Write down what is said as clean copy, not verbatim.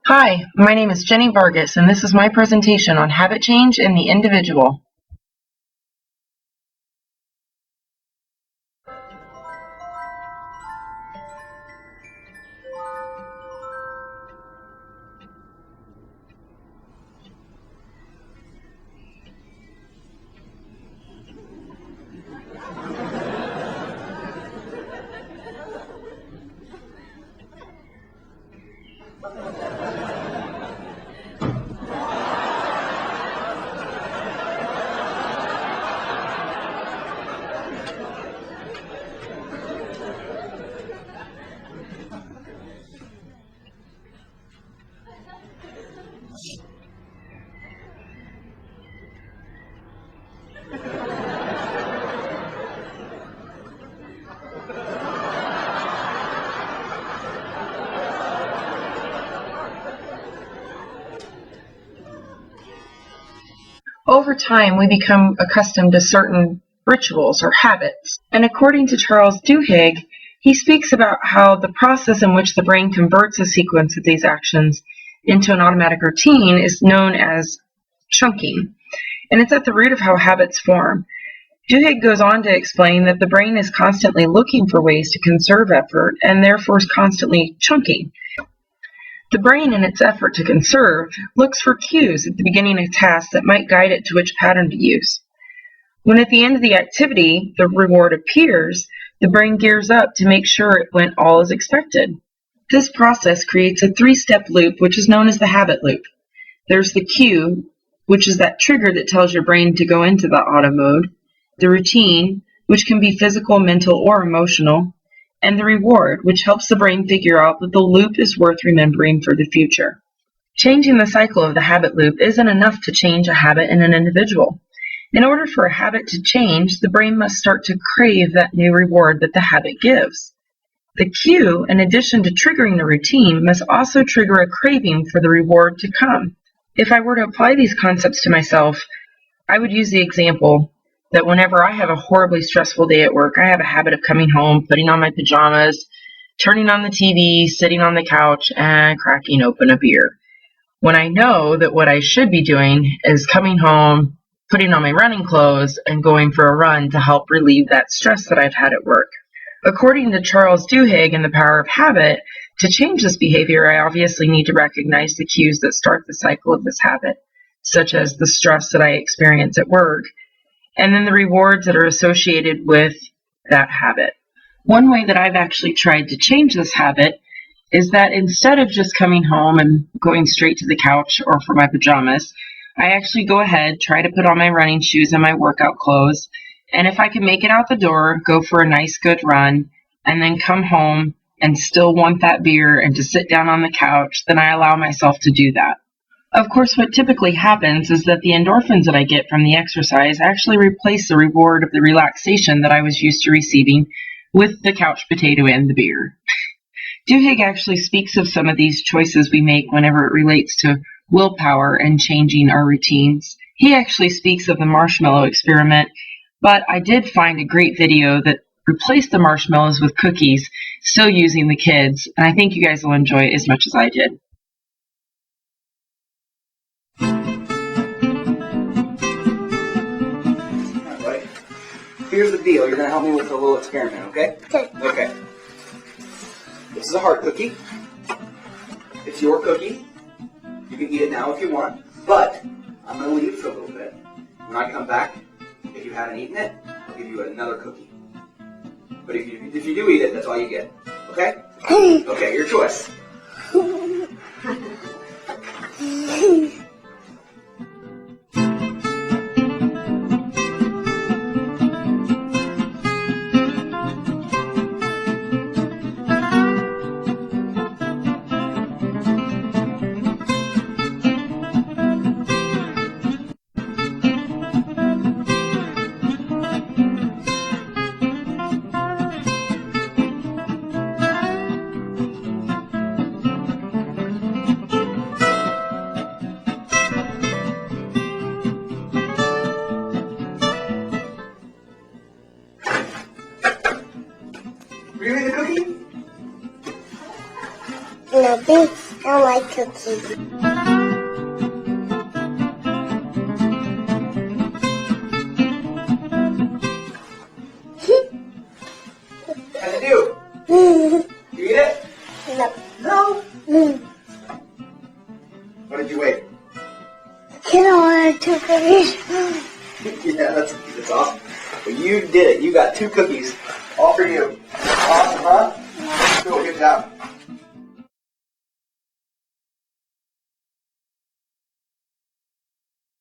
Hi, my name is Jenny Vargas, and this is my presentation on habit change in the individual. Over time, we become accustomed to certain rituals or habits. And according to Charles Duhigg, he speaks about how the process in which the brain converts a sequence of these actions into an automatic routine is known as chunking. And it's at the root of how habits form. Duhigg goes on to explain that the brain is constantly looking for ways to conserve effort and therefore is constantly chunking. The brain, in its effort to conserve, looks for cues at the beginning of tasks that might guide it to which pattern to use. When at the end of the activity, the reward appears, the brain gears up to make sure it went all as expected. This process creates a three-step loop, which is known as the habit loop. There's the cue, which is that trigger that tells your brain to go into the auto mode, the routine, which can be physical, mental, or emotional, and the reward, which helps the brain figure out that the loop is worth remembering for the future. Changing the cycle of the habit loop isn't enough to change a habit in an individual. In order for a habit to change, the brain must start to crave that new reward that the habit gives. The cue, in addition to triggering the routine, must also trigger a craving for the reward to come. If I were to apply these concepts to myself, I would use the example that whenever I have a horribly stressful day at work, I have a habit of coming home, putting on my pajamas, turning on the TV, sitting on the couch, and cracking open a beer. When I know that what I should be doing is coming home, putting on my running clothes, and going for a run to help relieve that stress that I've had at work. According to Charles Duhigg and The Power of Habit, to change this behavior, I obviously need to recognize the cues that start the cycle of this habit, such as the stress that I experience at work, and then the rewards that are associated with that habit. One way that I've actually tried to change this habit is that instead of just coming home and going straight to the couch or for my pajamas, I actually go ahead, try to put on my running shoes and my workout clothes, and if I can make it out the door, go for a nice good run, and then come home and still want that beer and to sit down on the couch, then I allow myself to do that. Of course, what typically happens is that the endorphins that I get from the exercise actually replace the reward of the relaxation that I was used to receiving with the couch potato and the beer. Duhigg actually speaks of some of these choices we make whenever it relates to willpower and changing our routines. He actually speaks of the marshmallow experiment, but I did find a great video that replaced the marshmallows with cookies, still using the kids, and I think you guys will enjoy it as much as I did. Here's the deal. You're going to help me with a little experiment, okay? Okay. This is a heart cookie. It's your cookie. You can eat it now if you want, but I'm going to leave it for a little bit. When I come back, if you haven't eaten it, I'll give you another cookie. But if you do eat it, that's all you get. Okay? Okay, your choice. Were you eating the cookie? No, I don't like my cookie. How'd you do? You eat it? No. No. Mm. What did you weigh? Can I want 2 cookies? Yeah, that's awesome. Well, you did it. You got 2 cookies. All for you. Awesome, huh? Cool. Good job.